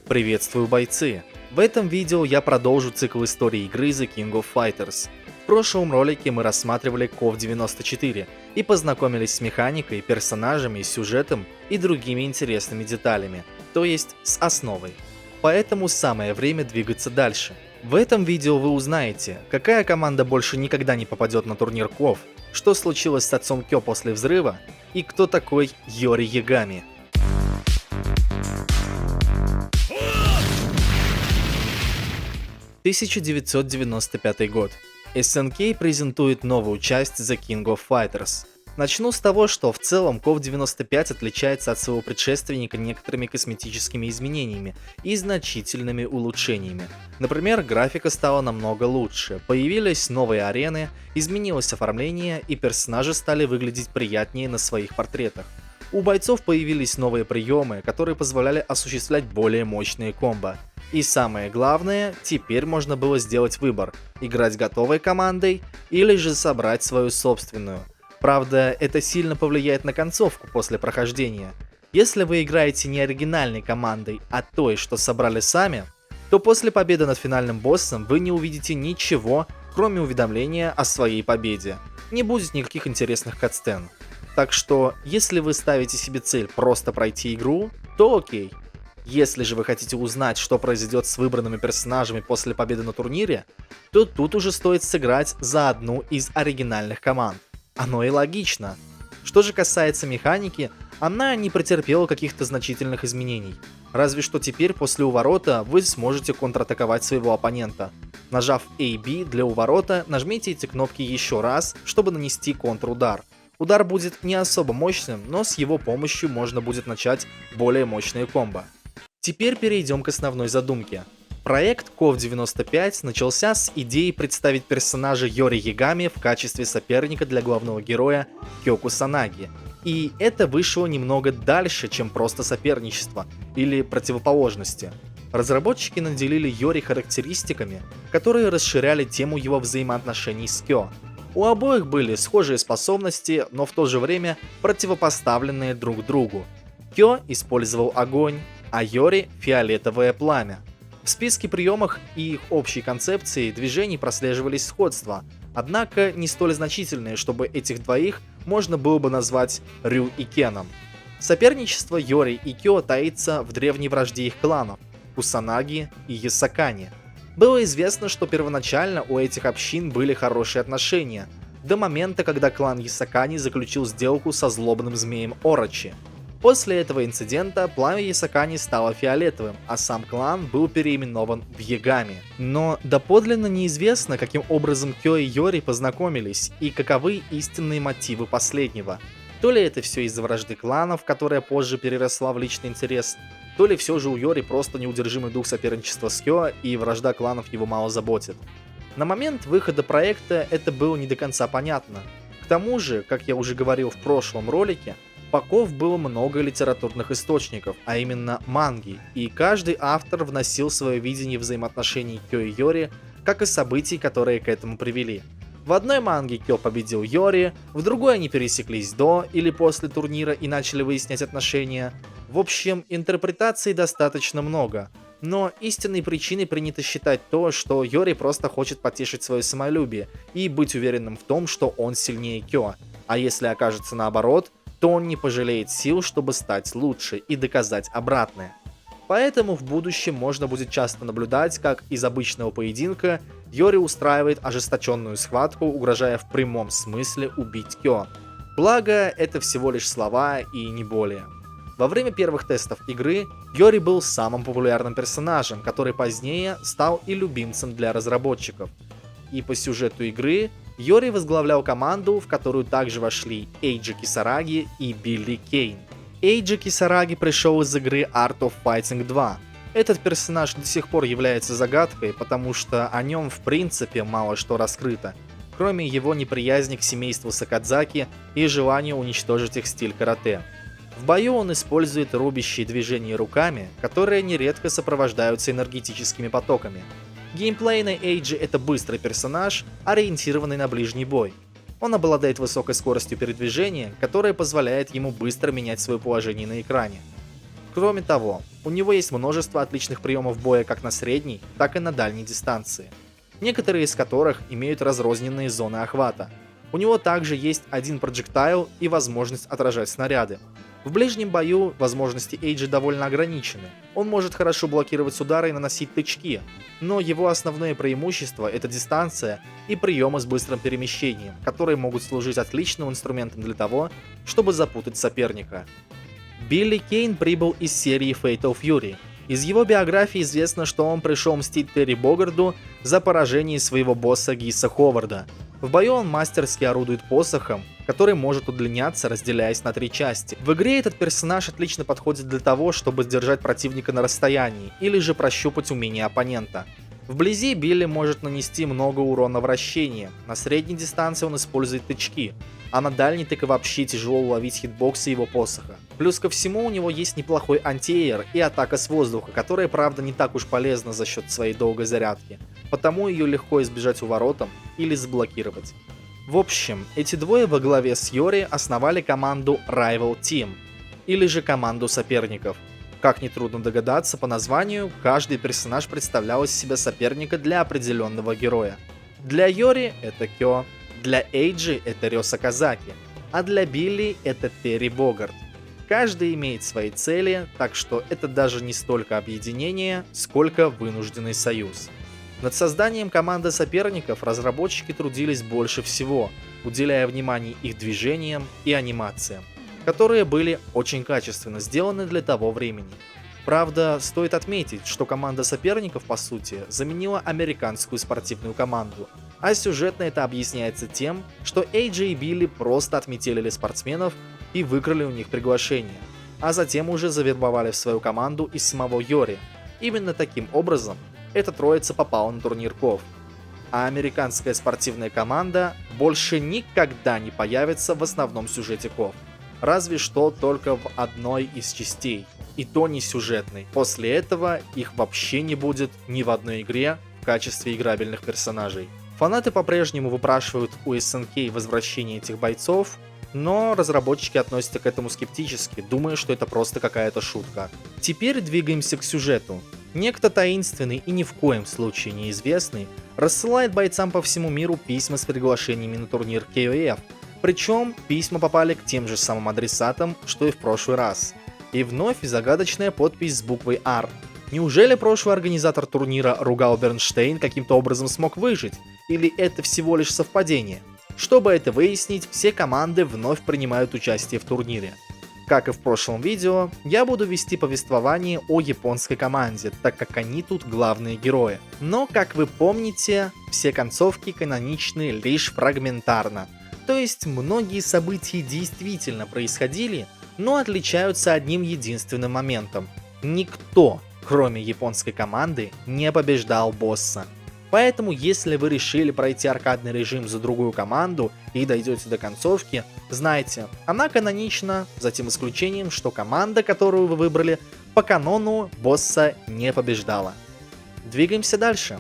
Приветствую, бойцы! В этом видео я продолжу цикл истории игры The King of Fighters. В прошлом ролике мы рассматривали KOF 94 и познакомились с механикой, персонажами, сюжетом и другими интересными деталями, то есть с основой. Поэтому самое время двигаться дальше. В этом видео вы узнаете, какая команда больше никогда не попадет на турнир KOF, что случилось с отцом Кё после взрыва и кто такой Йори Ягами. — 1995 год. SNK презентует новую часть The King of Fighters. Начну с того, что в целом KOF 95 отличается от своего предшественника некоторыми косметическими изменениями и значительными улучшениями. Например, графика стала намного лучше, появились новые арены, изменилось оформление и персонажи стали выглядеть приятнее на своих портретах. У бойцов появились новые приемы, которые позволяли осуществлять более мощные комбо. И самое главное, теперь можно было сделать выбор – играть готовой командой или же собрать свою собственную. Правда, это сильно повлияет на концовку после прохождения. Если вы играете не оригинальной командой, а той, что собрали сами, то после победы над финальным боссом вы не увидите ничего, кроме уведомления о своей победе. Не будет никаких интересных катсцен. Так что, если вы ставите себе цель просто пройти игру, то окей. Если же вы хотите узнать, что произойдет с выбранными персонажами после победы на турнире, то тут уже стоит сыграть за одну из оригинальных команд. Оно и логично. Что же касается механики, она не претерпела каких-то значительных изменений. Разве что теперь после уворота вы сможете контратаковать своего оппонента. Нажав A-B для уворота, нажмите эти кнопки еще раз, чтобы нанести контрудар. Удар будет не особо мощным, но с его помощью можно будет начать более мощные комбо. Теперь перейдем к основной задумке. Проект KOF 95 начался с идеи представить персонажа Йори Ягами в качестве соперника для главного героя Кё Кусанаги. И это вышло немного дальше, чем просто соперничество или противоположности. Разработчики наделили Йори характеристиками, которые расширяли тему его взаимоотношений с Кё. У обоих были схожие способности, но в то же время противопоставленные друг другу. Кё использовал огонь, а Йори — фиолетовое пламя. В списке приемов и их общей концепции движений прослеживались сходства, однако не столь значительные, чтобы этих двоих можно было бы назвать Рю и Кеном. Соперничество Йори и Кё таится в древней вражде их кланов — Кусанаги и Ясакани. Было известно, что первоначально у этих общин были хорошие отношения, до момента, когда клан Ясакани заключил сделку со злобным змеем Орочи. После этого инцидента пламя Ясакани стало фиолетовым, а сам клан был переименован в Ягами. Но доподлинно неизвестно, каким образом Кё и Йори познакомились и каковы истинные мотивы последнего. То ли это все из-за вражды кланов, которая позже переросла в личный интерес, то ли все же у Йори просто неудержимый дух соперничества с Кё и вражда кланов его мало заботит. На момент выхода проекта это было не до конца понятно. К тому же, как я уже говорил в прошлом ролике, по KOF было много литературных источников, а именно манги, и каждый автор вносил свое видение взаимоотношений Кё и Йори, как и событий, которые к этому привели. В одной манге Кё победил Йори, в другой они пересеклись до или после турнира и начали выяснять отношения. В общем, интерпретаций достаточно много, но истинной причиной принято считать то, что Йори просто хочет потешить свое самолюбие и быть уверенным в том, что он сильнее Кё, а если окажется наоборот, то он не пожалеет сил, чтобы стать лучше и доказать обратное. Поэтому в будущем можно будет часто наблюдать, как из обычного поединка Йори устраивает ожесточенную схватку, угрожая в прямом смысле убить Кё. Благо, это всего лишь слова и не более. Во время первых тестов игры Йори был самым популярным персонажем, который позднее стал и любимцем для разработчиков. И по сюжету игры Йори возглавлял команду, в которую также вошли Эйджи Кисараги и Билли Кейн. Эйджи Кисараги пришел из игры Art of Fighting 2. Этот персонаж до сих пор является загадкой, потому что о нем в принципе мало что раскрыто, кроме его неприязни к семейству Сакадзаки и желания уничтожить их стиль карате. В бою он использует рубящие движения руками, которые нередко сопровождаются энергетическими потоками. Геймплейно Эйджи — это быстрый персонаж, ориентированный на ближний бой. Он обладает высокой скоростью передвижения, которая позволяет ему быстро менять свое положение на экране. Кроме того, у него есть множество отличных приемов боя как на средней, так и на дальней дистанции, некоторые из которых имеют разрозненные зоны охвата. У него также есть один проджектайл и возможность отражать снаряды. В ближнем бою возможности Эйджи довольно ограничены. Он может хорошо блокировать удары и наносить тычки, но его основное преимущество — это дистанция и приемы с быстрым перемещением, которые могут служить отличным инструментом для того, чтобы запутать соперника. Билли Кейн прибыл из серии Fatal Fury. Из его биографии известно, что он пришел мстить Терри Богарду за поражение своего босса Гиса Ховарда. В бою он мастерски орудует посохом, который может удлиняться, разделяясь на 3 части. В игре этот персонаж отлично подходит для того, чтобы сдержать противника на расстоянии, или же прощупать умения оппонента. Вблизи Билли может нанести много урона вращением, на средней дистанции он использует тычки, а на дальней так и вообще тяжело уловить хитбоксы его посоха. Плюс ко всему у него есть неплохой антиэйр и атака с воздуха, которая правда не так уж полезна за счет своей долгой зарядки, потому ее легко избежать уворотом или заблокировать. В общем, эти двое во главе с Йори основали команду Rival Team, или же команду соперников. Как нетрудно догадаться по названию, каждый персонаж представлял из себя соперника для определенного героя. Для Йори это Кё, для Эйджи это Рё Саказаки, а для Билли это Терри Богард. Каждый имеет свои цели, так что это даже не столько объединение, сколько вынужденный союз. Над созданием команды соперников разработчики трудились больше всего, уделяя внимание их движениям и анимациям, которые были очень качественно сделаны для того времени. Правда, стоит отметить, что команда соперников, по сути, заменила американскую спортивную команду, а сюжетно это объясняется тем, что Эйджи и Билли просто отметелили спортсменов и выкрали у них приглашение, а затем уже завербовали в свою команду из самого Йори. Именно таким образом эта троица попала на турнир КОВ. А американская спортивная команда больше никогда не появится в основном сюжете КОВ. Разве что только в одной из частей, и то не сюжетной. После этого их вообще не будет ни в одной игре в качестве играбельных персонажей. Фанаты по-прежнему выпрашивают у SNK возвращение этих бойцов, но разработчики относятся к этому скептически, думая, что это просто какая-то шутка. Теперь двигаемся к сюжету. Некто таинственный и ни в коем случае неизвестный рассылает бойцам по всему миру письма с приглашениями на турнир KOF, причем письма попали к тем же самым адресатам, что и в прошлый раз. И вновь загадочная подпись с буквой R. Неужели прошлый организатор турнира Ругал Бернштейн каким-то образом смог выжить? Или это всего лишь совпадение? Чтобы это выяснить, все команды вновь принимают участие в турнире. Как и в прошлом видео, я буду вести повествование о японской команде, так как они тут главные герои. Но, как вы помните, все концовки каноничны лишь фрагментарно. То есть многие события действительно происходили, но отличаются одним единственным моментом. Никто, кроме японской команды, не побеждал босса. Поэтому, если вы решили пройти аркадный режим за другую команду и дойдете до концовки, знайте, она канонична, за тем исключением, что команда, которую вы выбрали, по канону босса не побеждала. Двигаемся дальше.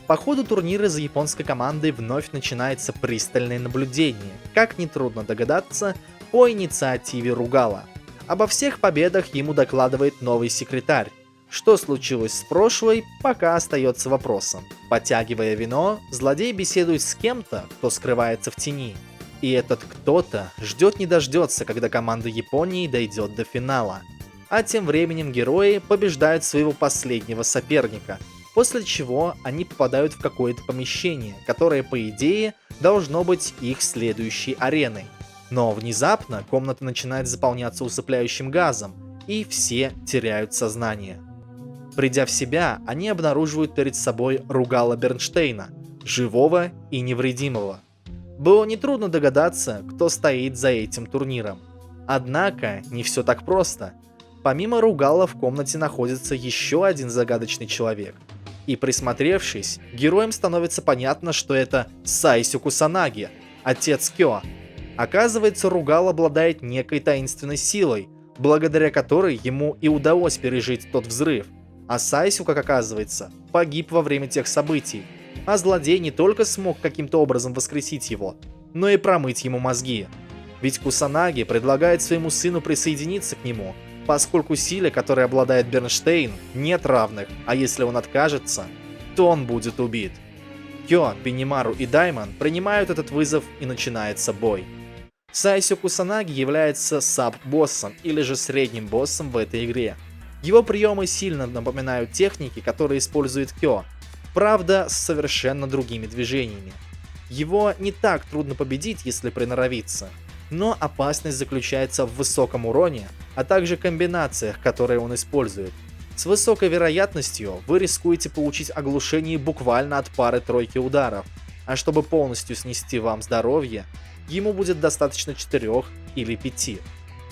По ходу турнира за японской командой вновь начинается пристальное наблюдение, как нетрудно догадаться, по инициативе Ругала. Обо всех победах ему докладывает новый секретарь. Что случилось с прошлой, пока остается вопросом. Подтягивая вино, злодей беседует с кем-то, кто скрывается в тени. И этот кто-то ждет не дождется, когда команда Японии дойдет до финала. А тем временем герои побеждают своего последнего соперника, после чего они попадают в какое-то помещение, которое, по идее, должно быть их следующей ареной. Но внезапно комната начинает заполняться усыпляющим газом, и все теряют сознание. Придя в себя, они обнаруживают перед собой Ругала Бернштейна, живого и невредимого. Было нетрудно догадаться, кто стоит за этим турниром. Однако, не все так просто. Помимо Ругала в комнате находится еще один загадочный человек. И присмотревшись, героям становится понятно, что это Сайсю Кусанаги, отец Кё. Оказывается, Ругал обладает некой таинственной силой, благодаря которой ему и удалось пережить тот взрыв. А Сайсю, как оказывается, погиб во время тех событий, а злодей не только смог каким-то образом воскресить его, но и промыть ему мозги. Ведь Кусанаги предлагает своему сыну присоединиться к нему, Поскольку силе, которой обладает Бернштейн, нет равных, а если он откажется, то он будет убит. Кё, Беннимару и Даймон принимают этот вызов и начинается бой. Сайсю Кусанаги является саб-боссом или же средним боссом в этой игре. Его приемы сильно напоминают техники, которые использует Кё, правда с совершенно другими движениями. Его не так трудно победить, если приноровиться, но опасность заключается в высоком уроне, а также комбинациях, которые он использует. С высокой вероятностью вы рискуете получить оглушение буквально от пары-тройки ударов, а чтобы полностью снести вам здоровье, ему будет достаточно 4 или 5.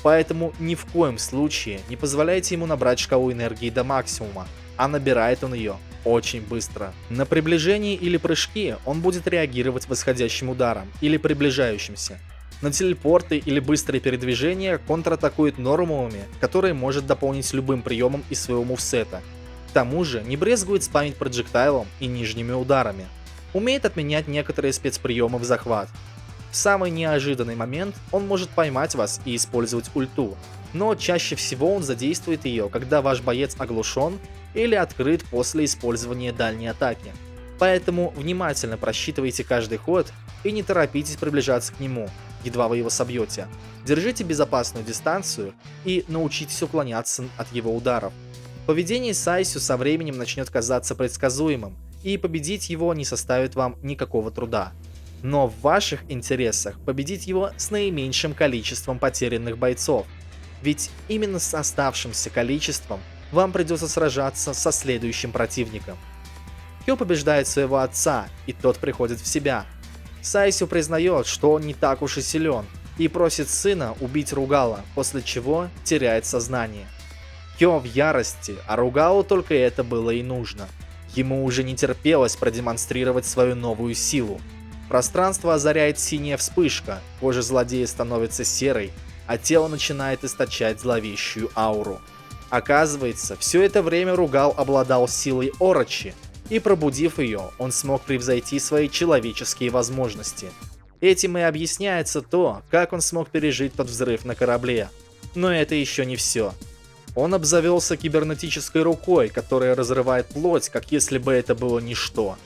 Поэтому ни в коем случае не позволяйте ему набрать шкалу энергии до максимума, а набирает он ее очень быстро. На приближении или прыжке он будет реагировать восходящим ударом или приближающимся. На телепорты или быстрые передвижения контратакует нормовыми, которые может дополнить любым приемом из своего мувсета. К тому же не брезгует спамить проджектайлом и нижними ударами. Умеет отменять некоторые спецприемы в захват. В самый неожиданный момент он может поймать вас и использовать ульту, но чаще всего он задействует ее, когда ваш боец оглушен или открыт после использования дальней атаки. Поэтому внимательно просчитывайте каждый ход и не торопитесь приближаться к нему, едва вы его собьете. Держите безопасную дистанцию и научитесь уклоняться от его ударов. Поведение Сайсю со временем начнет казаться предсказуемым, и победить его не составит вам никакого труда. Но в ваших интересах победить его с наименьшим количеством потерянных бойцов, ведь именно с оставшимся количеством вам придется сражаться со следующим противником. Кё побеждает своего отца, и тот приходит в себя. Сайсю признает, что он не так уж и силен, и просит сына убить Ругала, после чего теряет сознание. Кё в ярости, а Ругалу только это было и нужно. Ему уже не терпелось продемонстрировать свою новую силу. Пространство озаряет синяя вспышка, кожа злодея становится серой, а тело начинает источать зловещую ауру. Оказывается, все это время Ругал обладал силой Орочи, и пробудив ее, он смог превзойти свои человеческие возможности. Этим и объясняется то, как он смог пережить тот взрыв на корабле. Но это еще не все. Он обзавелся кибернетической рукой, которая разрывает плоть, как если бы это было ничто.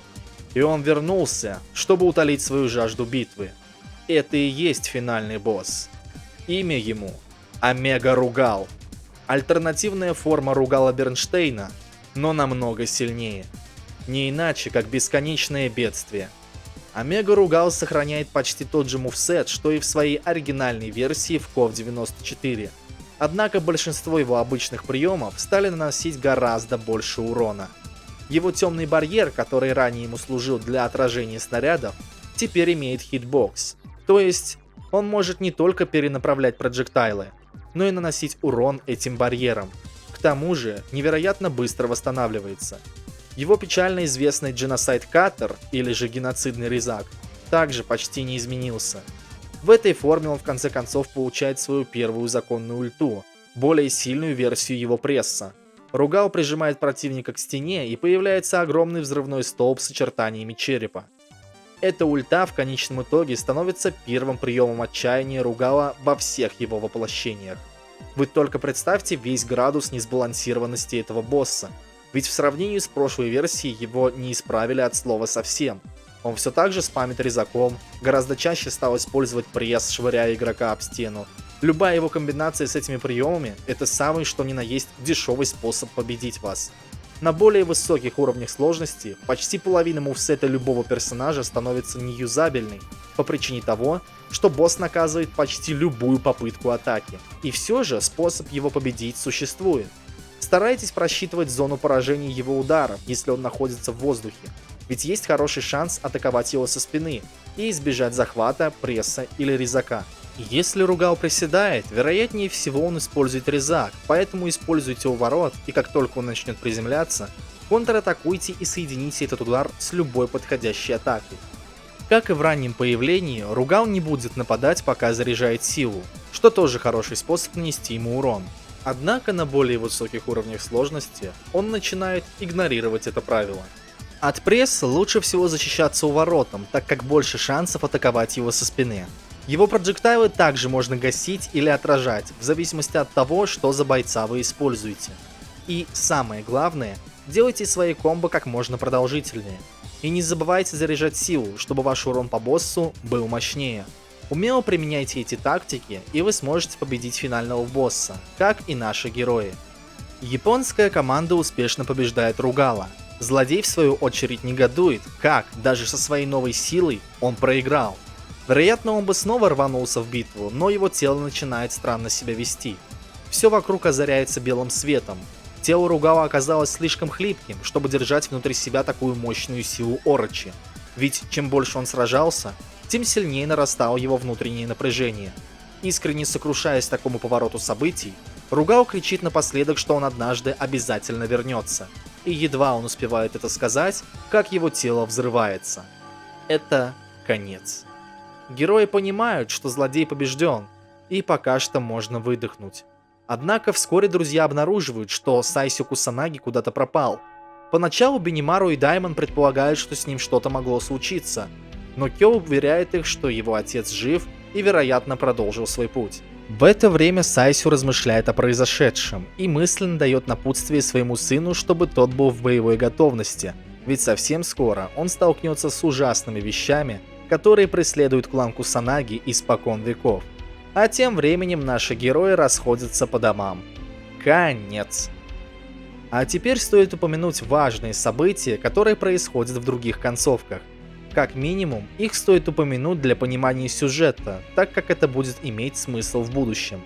И он вернулся, чтобы утолить свою жажду битвы. Это и есть финальный босс. Имя ему – Омега Ругал. Альтернативная форма Ругала Бернштейна, но намного сильнее. Не иначе, как бесконечное бедствие. Омега Ругал сохраняет почти тот же мувсет, что и в своей оригинальной версии в KOF 94. Однако большинство его обычных приемов стали наносить гораздо больше урона. Его темный барьер, который ранее ему служил для отражения снарядов, теперь имеет хитбокс. То есть, он может не только перенаправлять проджектайлы, но и наносить урон этим барьером. К тому же, невероятно быстро восстанавливается. Его печально известный Genocide Cutter, или же геноцидный резак, также почти не изменился. В этой форме он в конце концов получает свою первую законную ульту, более сильную версию его пресса. Ругал прижимает противника к стене, и появляется огромный взрывной столб с очертаниями черепа. Эта ульта в конечном итоге становится первым приемом отчаяния Ругала во всех его воплощениях. Вы только представьте весь градус несбалансированности этого босса, ведь в сравнении с прошлой версией его не исправили от слова совсем. Он все так же спамит резаком, гораздо чаще стал использовать пресс, швыряя игрока об стену. Любая его комбинация с этими приемами – это самый что ни на есть дешевый способ победить вас. На более высоких уровнях сложности почти половина мувсета любого персонажа становится неюзабельной по причине того, что босс наказывает почти любую попытку атаки. И все же способ его победить существует. Старайтесь просчитывать зону поражения его ударов, если он находится в воздухе, ведь есть хороший шанс атаковать его со спины и избежать захвата, пресса или резака. Если Ругал приседает, вероятнее всего он использует резак, поэтому используйте уворот, и как только он начнет приземляться, контратакуйте и соедините этот удар с любой подходящей атакой. Как и в раннем появлении, Ругал не будет нападать, пока заряжает силу, что тоже хороший способ нанести ему урон. Однако на более высоких уровнях сложности он начинает игнорировать это правило. От пресса лучше всего защищаться уворотом, так как больше шансов атаковать его со спины. Его проджектайлы также можно гасить или отражать, в зависимости от того, что за бойца вы используете. И самое главное, делайте свои комбо как можно продолжительнее. И не забывайте заряжать силу, чтобы ваш урон по боссу был мощнее. Умело применяйте эти тактики, и вы сможете победить финального босса, как и наши герои. Японская команда успешно побеждает Ругала. Злодей в свою очередь негодует, как даже со своей новой силой он проиграл. Вероятно, он бы снова рванулся в битву, но его тело начинает странно себя вести. Все вокруг озаряется белым светом. Тело Ругала оказалось слишком хлипким, чтобы держать внутри себя такую мощную силу Орочи. Ведь чем больше он сражался, тем сильнее нарастало его внутреннее напряжение. Искренне сокрушаясь такому повороту событий, Ругал кричит напоследок, что он однажды обязательно вернется. И едва он успевает это сказать, как его тело взрывается. Это конец. Герои понимают, что злодей побежден, и пока что можно выдохнуть. Однако вскоре друзья обнаруживают, что Сайсё Кусанаги куда-то пропал. Поначалу Бенимару и Даймон предполагают, что с ним что-то могло случиться, но Кё уверяет их, что его отец жив и, вероятно, продолжил свой путь. В это время Сайсю размышляет о произошедшем и мысленно дает напутствие своему сыну, чтобы тот был в боевой готовности, ведь совсем скоро он столкнется с ужасными вещами, которые преследуют клан Кусанаги испокон веков. А тем временем наши герои расходятся по домам. Конец. А теперь стоит упомянуть важные события, которые происходят в других концовках. Как минимум, их стоит упомянуть для понимания сюжета, так как это будет иметь смысл в будущем.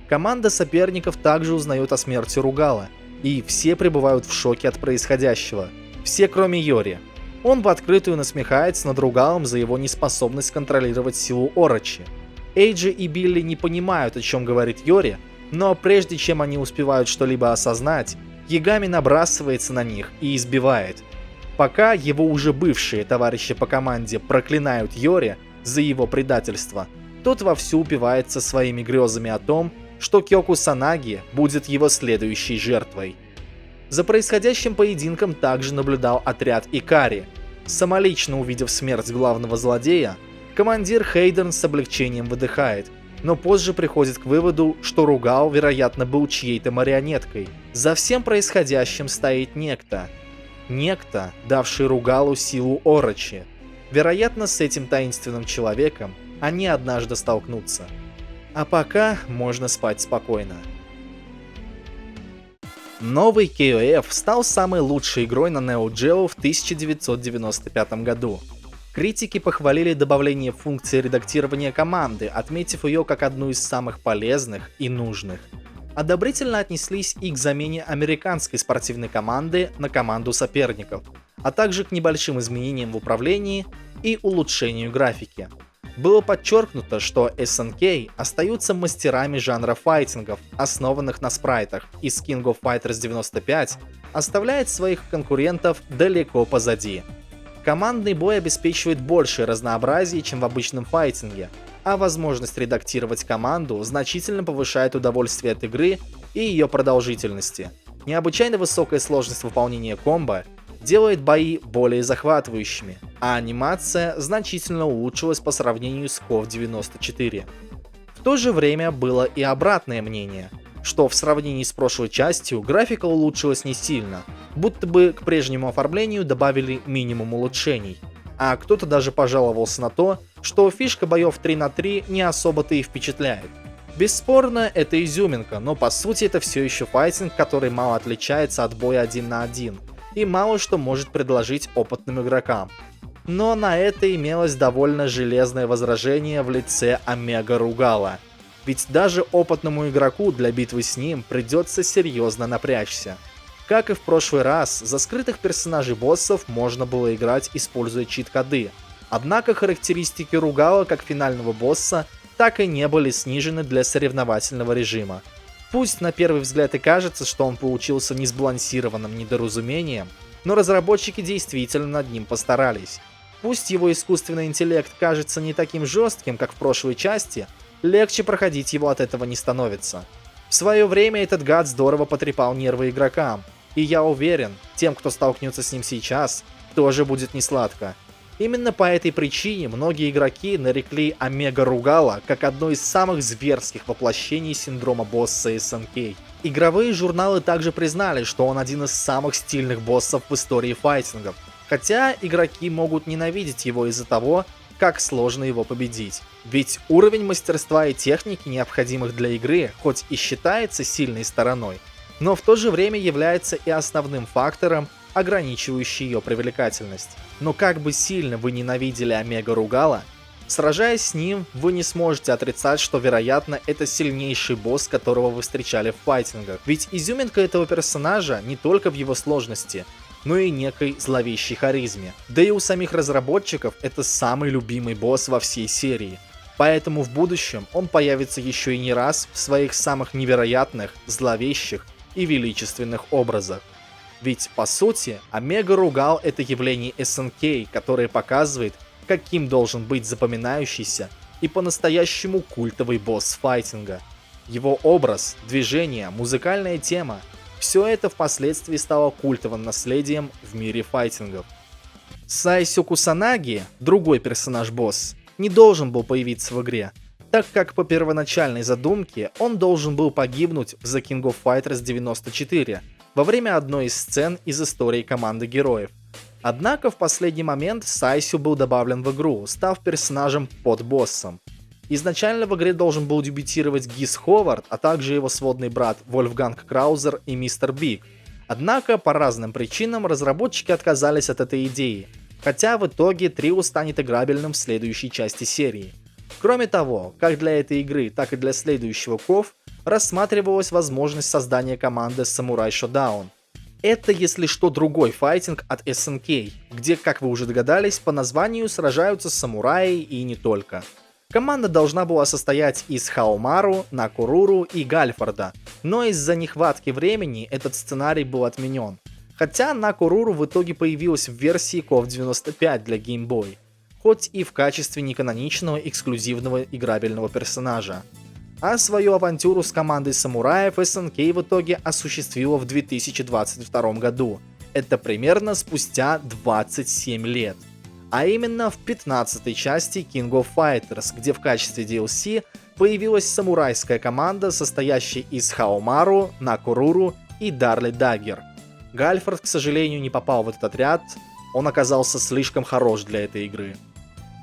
Команда соперников также узнает о смерти Ругала, и все пребывают в шоке от происходящего. Все, кроме Йори. Он в открытую насмехается над Ругалом за его неспособность контролировать силу Орочи. Эйджи и Билли не понимают, о чем говорит Йори, но прежде чем они успевают что-либо осознать, Ягами набрасывается на них и избивает. Пока его уже бывшие товарищи по команде проклинают Йори за его предательство, тот вовсю упивается своими грезами о том, что Кё Кусанаги будет его следующей жертвой. За происходящим поединком также наблюдал отряд Икари. Самолично увидев смерть главного злодея, командир Хейден с облегчением выдыхает, но позже приходит к выводу, что Ругал, вероятно, был чьей-то марионеткой. За всем происходящим стоит некто. Некто, давший Ругалу силу Орочи. Вероятно, с этим таинственным человеком они однажды столкнутся. А пока можно спать спокойно. Новый KOF стал самой лучшей игрой на Neo Geo в 1995 году. Критики похвалили добавление функции редактирования команды, отметив ее как одну из самых полезных и нужных. Одобрительно отнеслись и к замене американской спортивной команды на команду соперников, а также к небольшим изменениям в управлении и улучшению графики. Было подчеркнуто, что SNK остаются мастерами жанра файтингов, основанных на спрайтах, и King of Fighters 95 оставляет своих конкурентов далеко позади. Командный бой обеспечивает большее разнообразие, чем в обычном файтинге, а возможность редактировать команду значительно повышает удовольствие от игры и ее продолжительности. Необычайно высокая сложность выполнения комбо делает бои более захватывающими, а анимация значительно улучшилась по сравнению с KOF 94. В то же время было и обратное мнение, что в сравнении с прошлой частью графика улучшилась не сильно, будто бы к прежнему оформлению добавили минимум улучшений. А кто-то даже пожаловался на то, что фишка боев 3 на 3 не особо-то и впечатляет. Бесспорно, это изюминка, но по сути это все еще файтинг, который мало отличается от боя 1 на 1, и мало что может предложить опытным игрокам. Но на это имелось довольно железное возражение в лице Омега Ругала. Ведь даже опытному игроку для битвы с ним придется серьезно напрячься. Как и в прошлый раз, за скрытых персонажей боссов можно было играть, используя чит-коды. Однако характеристики Ругала как финального босса так и не были снижены для соревновательного режима. Пусть на первый взгляд и кажется, что он получился несбалансированным недоразумением, но разработчики действительно над ним постарались. Пусть его искусственный интеллект кажется не таким жестким, как в прошлой части, легче проходить его от этого не становится. В свое время этот гад здорово потрепал нервы игрокам, и я уверен, тем, кто столкнется с ним сейчас, тоже будет несладко. Именно по этой причине многие игроки нарекли Омега Ругала как одно из самых зверских воплощений синдрома босса SNK. Игровые журналы также признали, что он один из самых стильных боссов в истории файтингов, хотя игроки могут ненавидеть его из-за того, как сложно его победить. Ведь уровень мастерства и техники, необходимых для игры, хоть и считается сильной стороной, но в то же время является и основным фактором, ограничивающий ее привлекательность. Но как бы сильно вы ненавидели Омега Ругала, сражаясь с ним, вы не сможете отрицать, что, вероятно, это сильнейший босс, которого вы встречали в файтингах. Ведь изюминка этого персонажа не только в его сложности, но и некой зловещей харизме. Да и у самих разработчиков это самый любимый босс во всей серии. Поэтому в будущем он появится еще и не раз в своих самых невероятных, зловещих и величественных образах. Ведь, по сути, Омега Ругал — это явление SNK, которое показывает, каким должен быть запоминающийся и по-настоящему культовый босс файтинга. Его образ, движение, музыкальная тема — все это впоследствии стало культовым наследием в мире файтингов. Сайсю Кусанаги, другой персонаж-босс, не должен был появиться в игре, так как по первоначальной задумке он должен был погибнуть в The King of Fighters 94 во время одной из сцен из истории команды героев. Однако в последний момент Сайсю был добавлен в игру, став персонажем под боссом. Изначально в игре должен был дебютировать Гис Ховард, а также его сводный брат Вольфганг Краузер и Мистер Биг. Однако по разным причинам разработчики отказались от этой идеи, хотя в итоге трио станет играбельным в следующей части серии. Кроме того, как для этой игры, так и для следующего KOF рассматривалась возможность создания команды Samurai Shodown. Это, если что, другой файтинг от SNK, где, как вы уже догадались, по названию сражаются самураи и не только. Команда должна была состоять из Хаомару, Накуруру и Гальфорда, но из-за нехватки времени этот сценарий был отменен. Хотя Накуруру в итоге появилась в версии KOF 95 для Game Boy, хоть и в качестве неканоничного эксклюзивного играбельного персонажа. А свою авантюру с командой самураев SNK в итоге осуществила в 2022 году. Это примерно спустя 27 лет. А именно в 15-й части King of Fighters, где в качестве DLC появилась самурайская команда, состоящая из Хаомару, Накуруру и Дарли Даггер. Гальфорд, к сожалению, не попал в этот отряд, он оказался слишком хорош для этой игры.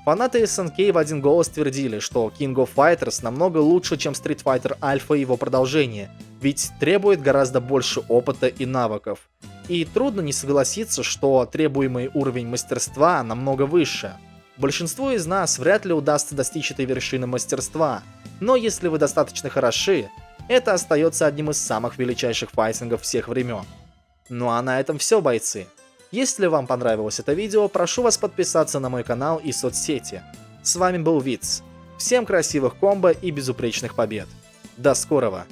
Фанаты SNK в один голос твердили, что King of Fighters намного лучше, чем Street Fighter Alpha и его продолжение, ведь требует гораздо больше опыта и навыков. И трудно не согласиться, что требуемый уровень мастерства намного выше. Большинству из нас вряд ли удастся достичь этой вершины мастерства, но если вы достаточно хороши, это остается одним из самых величайших файтингов всех времен. Ну а на этом все, бойцы. Если вам понравилось это видео, прошу вас подписаться на мой канал и соцсети. С вами был Виц. Всем красивых комбо и безупречных побед. До скорого!